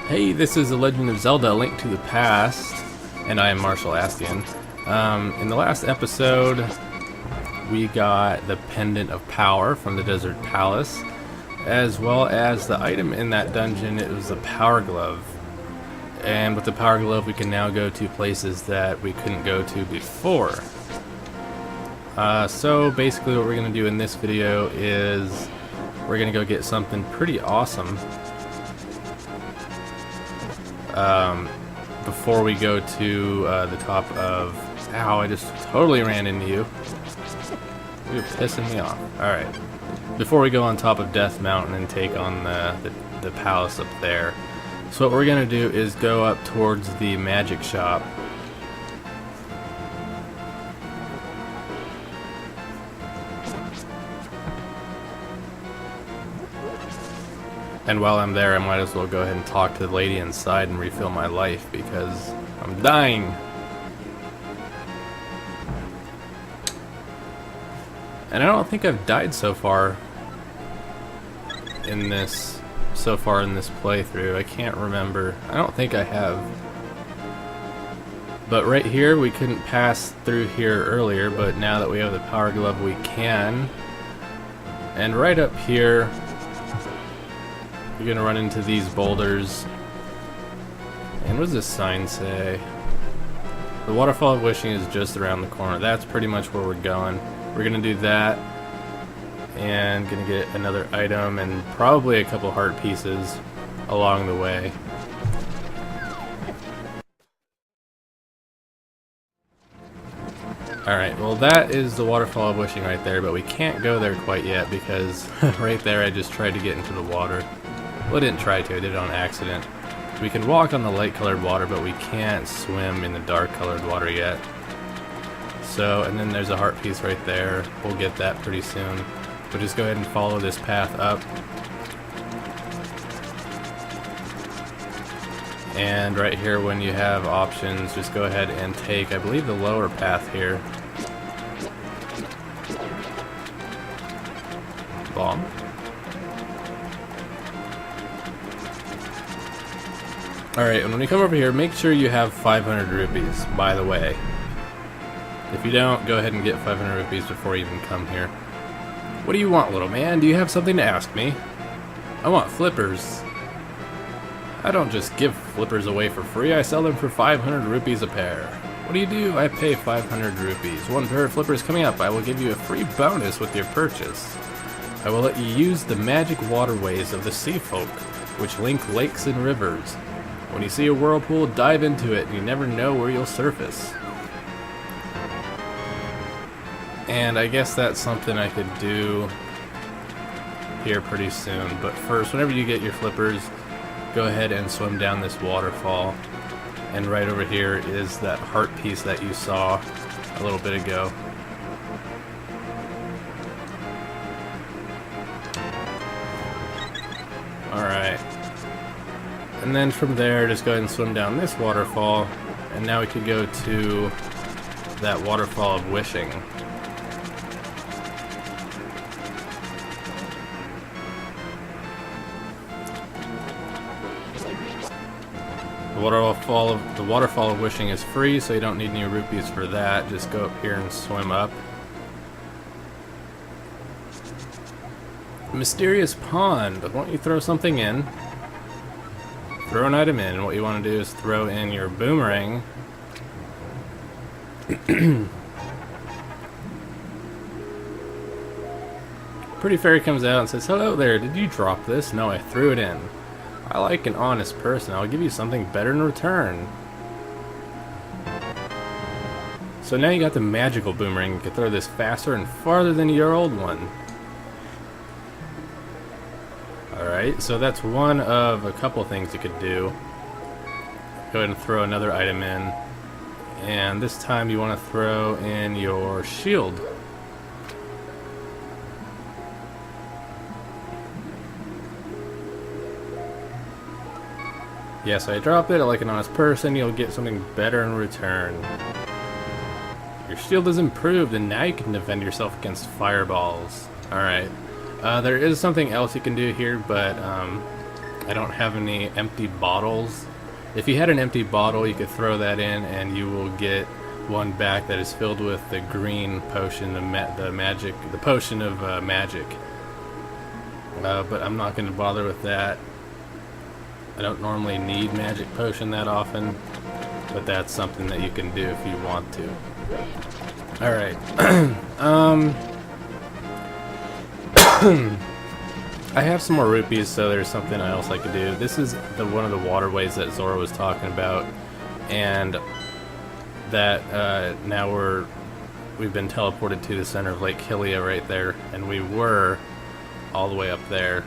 Hey, this is The Legend of Zelda: A Link to the Past, and I am Marshall Astian. In the last episode, we got the Pendant of Power from the Desert Palace, as well as the item in that dungeon. It was the Power Glove. And with the Power Glove, we can now go to places that we couldn't go to before. So basically what we're going to do in this video is we're going to go get something pretty awesome before we go to the top of... Ow, I just totally ran into you. You're pissing me off. Alright. Before we go on top of Death Mountain and take on the palace up there. So what we're going to do is go up towards the magic shop. And while I'm there, I might as well go ahead and talk to the lady inside and refill my life because I'm dying. And I don't think I've died so far in this playthrough. I can't remember. I don't think I have. But right here, we couldn't pass through here earlier, but now that we have the Power Glove, we can. And right up here, you're gonna run into these boulders. And what does this sign say? The Waterfall of Wishing is just around the corner. That's pretty much where we're going. We're gonna do that, and gonna get another item and probably a couple heart pieces along the way. Alright, well that is the Waterfall of Wishing right there, but we can't go there quite yet because right there I just tried to get into the water. Well, I didn't try to, I did it on accident. We can walk on the light colored water, but we can't swim in the dark colored water yet. So, and then there's a heart piece right there. We'll get that pretty soon. We'll just go ahead and follow this path up. And right here, when you have options, just go ahead and take, I believe, the lower path here. Bomb. Alright, and when you come over here, make sure you have 500 rupees, by the way. If you don't, go ahead and get 500 rupees before you even come here. What do you want, little man? Do you have something to ask me? I want flippers. I don't just give flippers away for free, I sell them for 500 rupees a pair. What do you do? I pay 500 rupees. One pair of flippers coming up. I will give you a free bonus with your purchase. I will let you use the magic waterways of the sea folk, which link lakes and rivers. When you see a whirlpool, dive into it, and you never know where you'll surface. And I guess that's something I could do here pretty soon. But first, whenever you get your flippers, go ahead and swim down this waterfall. And right over here is that heart piece that you saw a little bit ago. Alright. And then from there, just go ahead and swim down this waterfall. And now we could go to that Waterfall of Wishing. The Waterfall of Wishing is free, so you don't need any rupees for that. Just go up here and swim up. Mysterious Pond. Won't you throw something in? Throw an item in. What you want to do is throw in your boomerang. Pretty Fairy comes out and says, "Hello there, did you drop this?" "No, I threw it in." "I like an honest person. I'll give you something better in return." So now you got the magical boomerang. You can throw this faster and farther than your old one. Alright, so that's one of a couple things you could do. Go ahead and throw another item in. And this time you want to throw in your shield. Yes, I dropped it. I like an honest person. You'll get something better in return. Your shield is improved, and now you can defend yourself against fireballs. Alright. There is something else you can do here, but I don't have any empty bottles. If you had an empty bottle, you could throw that in and you will get one back that is filled with the green potion, the potion of magic. But I'm not going to bother with that. I don't normally need magic potion that often, but that's something that you can do if you want to. Alright. I have some more rupees, so there's something else I could do. This is one of the waterways that Zora was talking about, and that now we've been teleported to the center of Lake Hylia right there, and we were all the way up there.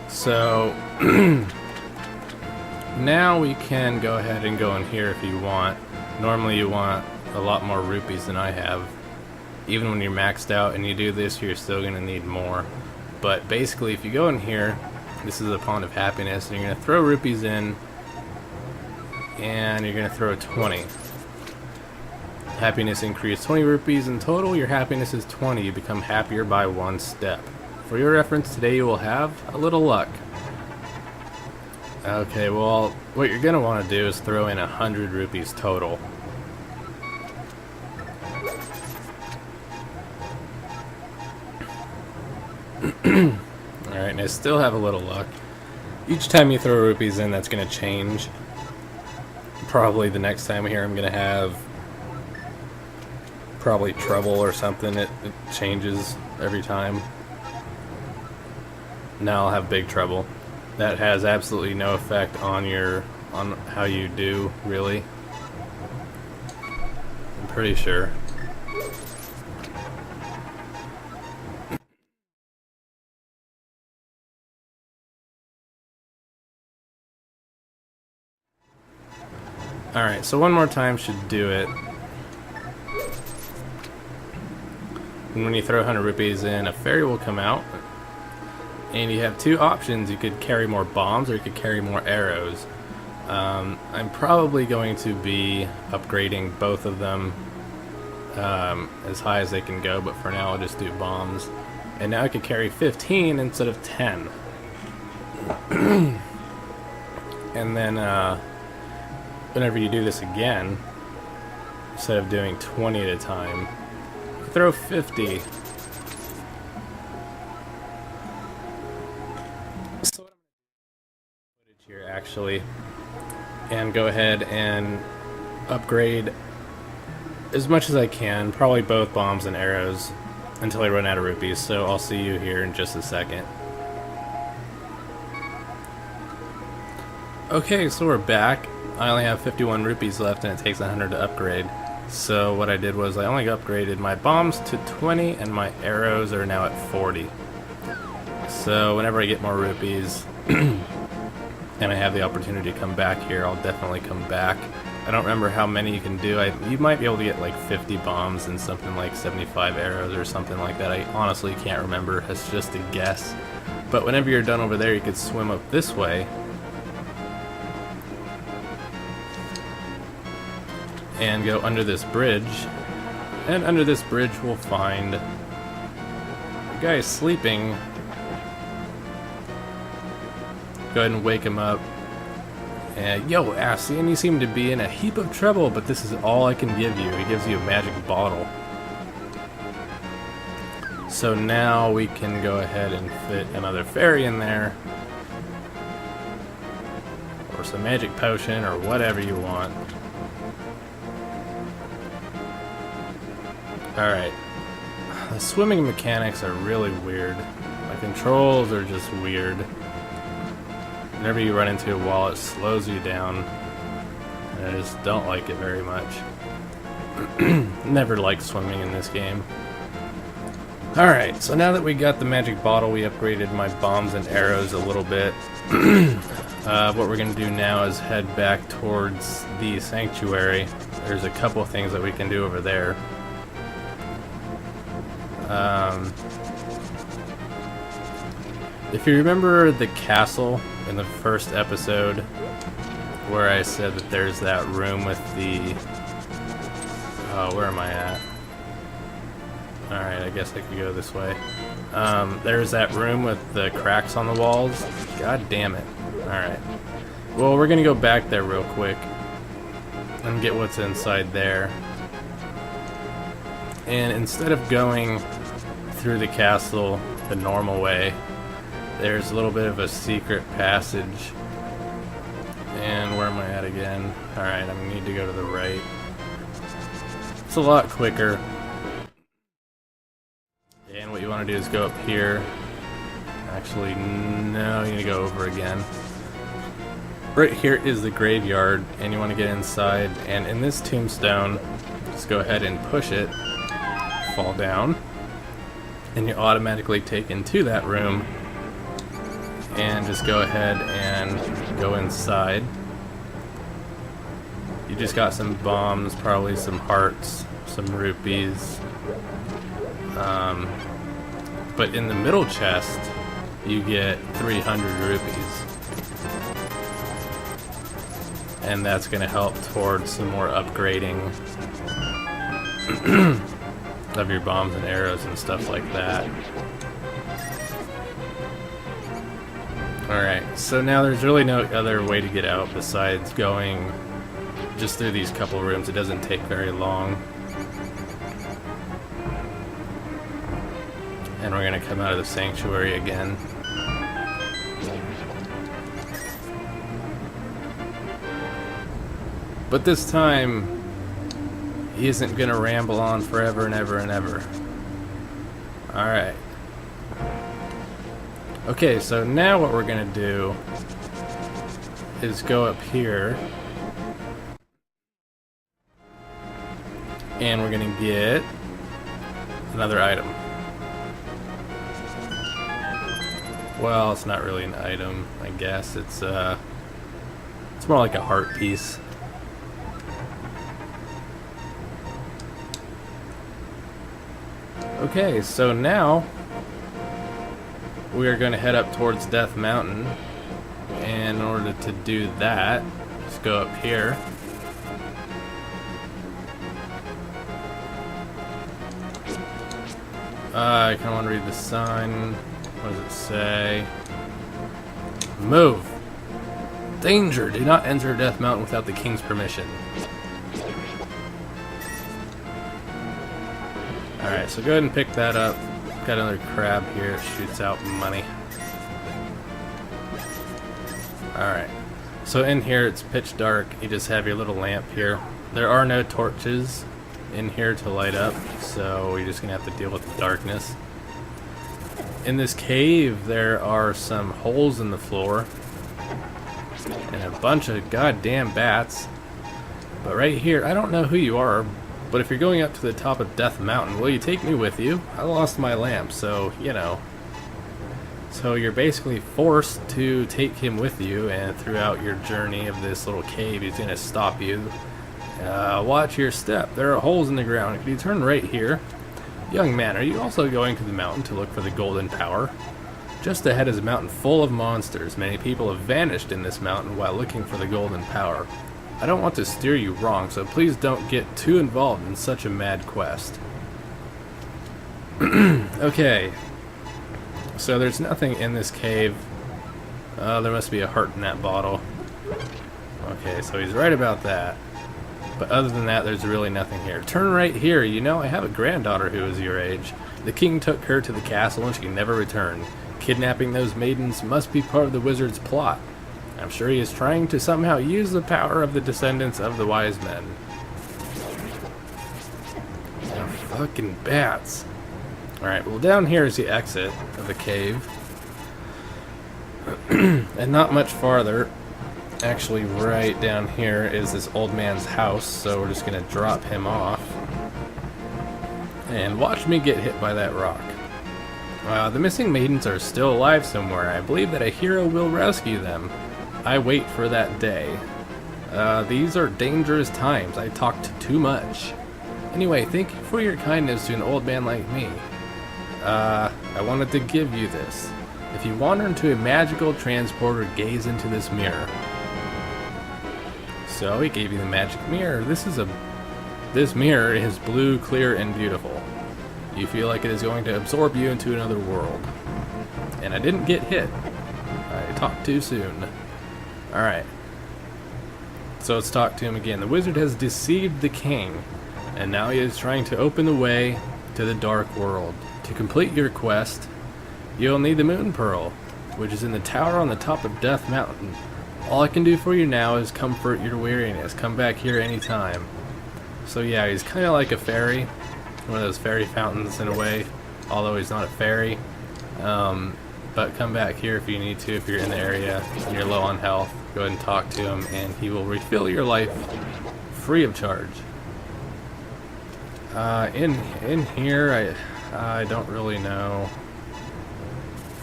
So now we can go ahead and go in here if you want. Normally you want a lot more rupees than I have. Even when you're maxed out and you do this, you're still going to need more. But basically, if you go in here, this is the Pond of Happiness, and you're going to throw rupees in, and you're going to throw 20. Happiness increase 20 rupees in total. Your happiness is 20. You become happier by 1 step. For your reference, today you will have a little luck. Okay, well, what you're going to want to do is throw in 100 rupees total. Alright, and I still have a little luck. Each time you throw rupees in, that's going to change. Probably the next time here I'm going to have probably trouble or something. It changes every time. Now I'll have big trouble. That has absolutely no effect on how you do, really. I'm pretty sure. Alright, so one more time should do it. And when you throw 100 rupees in, a fairy will come out. And you have two options. You could carry more bombs or you could carry more arrows. I'm probably going to be upgrading both of them as high as they can go, but for now I'll just do bombs. And now I could carry 15 instead of 10. And then whenever you do this again, instead of doing 20 at a time, you can throw 50. So what I'm going to do here actually, and go ahead and upgrade as much as I can, probably both bombs and arrows, until I run out of rupees. So I'll see you here in just a second. Okay, so we're back. I only have 51 rupees left and it takes 100 to upgrade. So what I did was I only upgraded my bombs to 20 and my arrows are now at 40. So whenever I get more rupees and I have the opportunity to come back here, I'll definitely come back. I don't remember how many you can do. You might be able to get like 50 bombs and something like 75 arrows or something like that. I honestly can't remember. It's just a guess. But whenever you're done over there, you could swim up this way and go under this bridge, and under this bridge we'll find the guy sleeping. Go ahead and wake him up. And yo, Assy, and you seem to be in a heap of trouble, but this is all I can give you. He gives you a magic bottle. So now we can go ahead and fit another fairy in there, or some magic potion, or whatever you want. Alright, the swimming mechanics are really weird. My controls are just weird. Whenever you run into a wall, it slows you down, and I just don't like it very much. Never liked swimming in this game. Alright, so now that we got the magic bottle, we upgraded my bombs and arrows a little bit. What we're going to do now is head back towards the sanctuary. There's a couple things that we can do over there. If you remember the castle in the first episode where I said that there's that room with the... where am I at? Alright, I guess I could go this way. There's that room with the cracks on the walls. God damn it. Alright. Well, we're gonna go back there real quick and get what's inside there. And instead of going through the castle the normal way, there's a little bit of a secret passage. And where am I at again? Alright, I need to go to the right. It's a lot quicker. And what you want to do is go up here. Actually, no, you need to go over again. Right here is the graveyard, and you want to get inside. And in this tombstone, just go ahead and push it, fall down, and you're automatically taken to that room. And just go ahead and go inside. You just got some bombs, probably some hearts, some rupees. But in the middle chest, you get 300 rupees. And that's going to help towards some more upgrading of your bombs and arrows and stuff like that. Alright, so now there's really no other way to get out besides going just through these couple rooms. It doesn't take very long. And we're going to come out of the sanctuary again. But this time, he isn't going to ramble on forever and ever and ever. Alright. Okay, so now what we're going to do is go up here. And we're going to get another item. Well, it's not really an item, I guess. It's more like a heart piece. Okay, so now we are going to head up towards Death Mountain, and in order to do that, just go up here. I kind of want to read the sign. What does it say? Move! Danger! Do not enter Death Mountain without the king's permission. Alright, so go ahead and pick that up. Got another crab here that shoots out money. Alright, so in here it's pitch dark. You just have your little lamp here. There are no torches in here to light up, so you're just gonna have to deal with the darkness. In this cave there are some holes in the floor and a bunch of goddamn bats. But right here, I don't know who you are, but if you're going up to the top of Death Mountain, will you take me with you? I lost my lamp, so, you know. So you're basically forced to take him with you, and throughout your journey of this little cave, he's going to stop you. Watch your step. There are holes in the ground. If you turn right here. Young man, are you also going to the mountain to look for the golden power? Just ahead is a mountain full of monsters. Many people have vanished in this mountain while looking for the golden power. I don't want to steer you wrong, so please don't get too involved in such a mad quest. Okay. So there's nothing in this cave. There must be a heart in that bottle. Okay, so he's right about that. But other than that, there's really nothing here. Turn right here. You know, I have a granddaughter who is your age. The king took her to the castle and she can never return. Kidnapping those maidens must be part of the wizard's plot. I'm sure he is trying to somehow use the power of the descendants of the wise men. Oh, fucking bats. Alright, well down here is the exit of the cave. And not much farther, actually right down here is this old man's house, so we're just gonna drop him off. And watch me get hit by that rock. The missing maidens are still alive somewhere. I believe that a hero will rescue them. I wait for that day. These are dangerous times. I talked too much. Anyway, thank you for your kindness to an old man like me. I wanted to give you this. If you wander into a magical transporter, gaze into this mirror. So he gave you the magic mirror. This mirror is blue, clear, and beautiful. You feel like it is going to absorb you into another world. And I didn't get hit. I talked too soon. Alright. So let's talk to him again. The wizard has deceived the king, and now he is trying to open the way to the dark world. To complete your quest, you'll need the Moon Pearl, which is in the tower on the top of Death Mountain. All I can do for you now is comfort your weariness. Come back here anytime. So yeah, he's kind of like a fairy. One of those fairy fountains in a way, although he's not a fairy. But come back here if you need to, if you're in the area and you're low on health. Go ahead and talk to him, and he will refill your life free of charge. In here, I don't really know.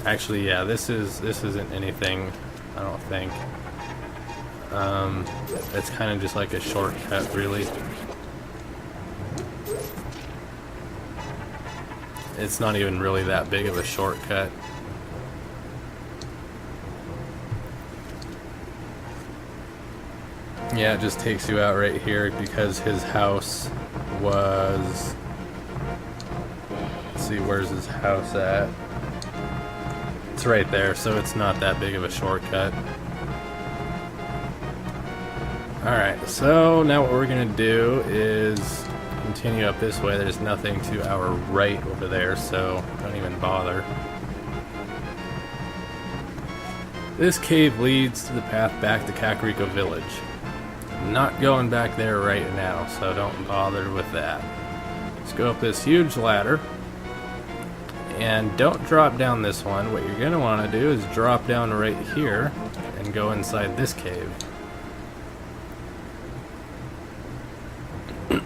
Actually, yeah, this isn't anything, I don't think. It's kind of just like a shortcut, really. It's not even really that big of a shortcut. Yeah, it just takes you out right here because his house was... Let's see, where's his house at? It's right there, so it's not that big of a shortcut. Alright, so now what we're going to do is continue up this way. There's nothing to our right over there, so don't even bother. This cave leads to the path back to Kakariko Village. I'm not going back there right now, so don't bother with that. Let's go up this huge ladder. And don't drop down this one. What you're going to want to do is drop down right here and go inside this cave.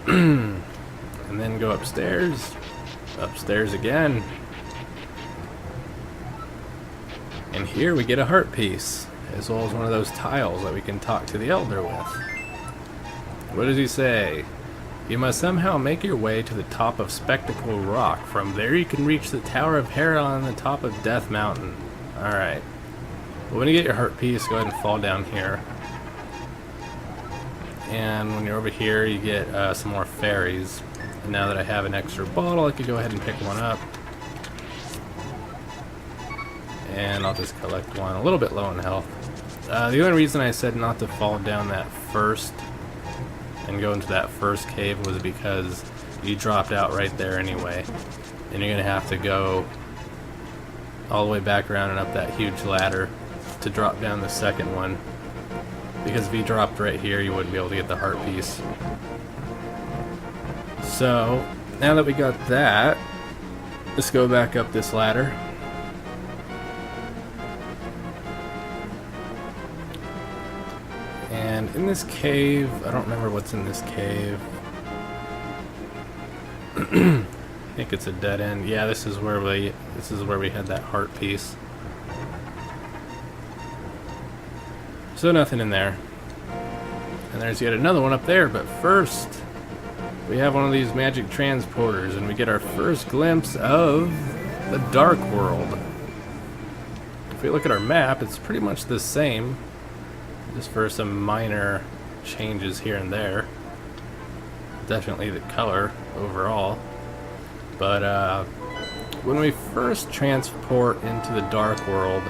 And then go upstairs. Upstairs again. And here we get a heart piece, as well as one of those tiles that we can talk to the elder with. What does he say? You must somehow make your way to the top of Spectacle Rock. From there you can reach the Tower of Hera on the top of Death Mountain. Alright. Well, when you get your heart piece, go ahead and fall down here. And when you're over here, you get some more fairies. And now that I have an extra bottle, I could go ahead and pick one up. And I'll just collect one. A little bit low in health. The only reason I said not to fall down that first and go into that first cave was because you dropped out right there anyway. And you're going to have to go all the way back around and up that huge ladder to drop down the second one. Because if you dropped right here, you wouldn't be able to get the heart piece. So, now that we got that, let's go back up this ladder. And in this cave, I don't remember what's in this cave. I think it's a dead end. Yeah, this is where we had that heart piece. So nothing in there. And there's yet another one up there, but first we have one of these magic transporters and we get our first glimpse of the Dark World. If we look at our map, it's pretty much the same, just for some minor changes here and there. Definitely the color overall. But when we first transport into the Dark World,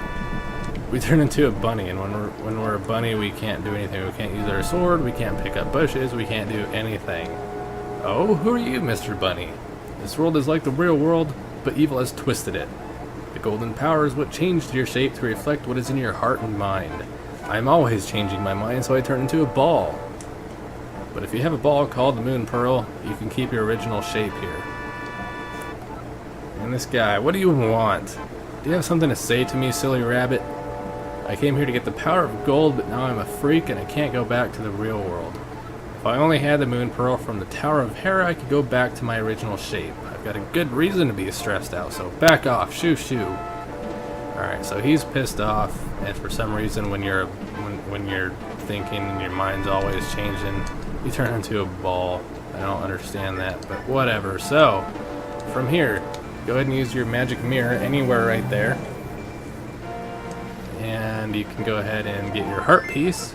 we turn into a bunny, and when we're a bunny, we can't do anything. We can't use our sword, we can't pick up bushes, we can't do anything. Oh, who are you, Mr. Bunny? This world is like the real world, but evil has twisted it. The golden power is what changed your shape to reflect what is in your heart and mind. I'm always changing my mind, so I turn into a ball. But if you have a ball called the Moon Pearl, you can keep your original shape here. And this guy, what do you want? Do you have something to say to me, silly rabbit? I came here to get the power of gold, but now I'm a freak and I can't go back to the real world. If I only had the Moon Pearl from the Tower of Hera, I could go back to my original shape. I've got a good reason to be stressed out, so back off, shoo shoo. Alright, so he's pissed off, and for some reason when you're thinking and your mind's always changing, you turn into a ball. I don't understand that, but whatever. So, from here, go ahead and use your magic mirror anywhere right there. And you can go ahead and get your heart piece.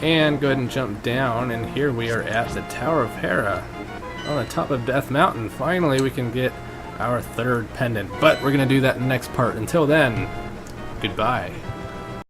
And go ahead and jump down, and here we are at the Tower of Hera. on the top of Death Mountain. Finally, we can get our third pendant. But we're going to do that in the next part. Until then, goodbye.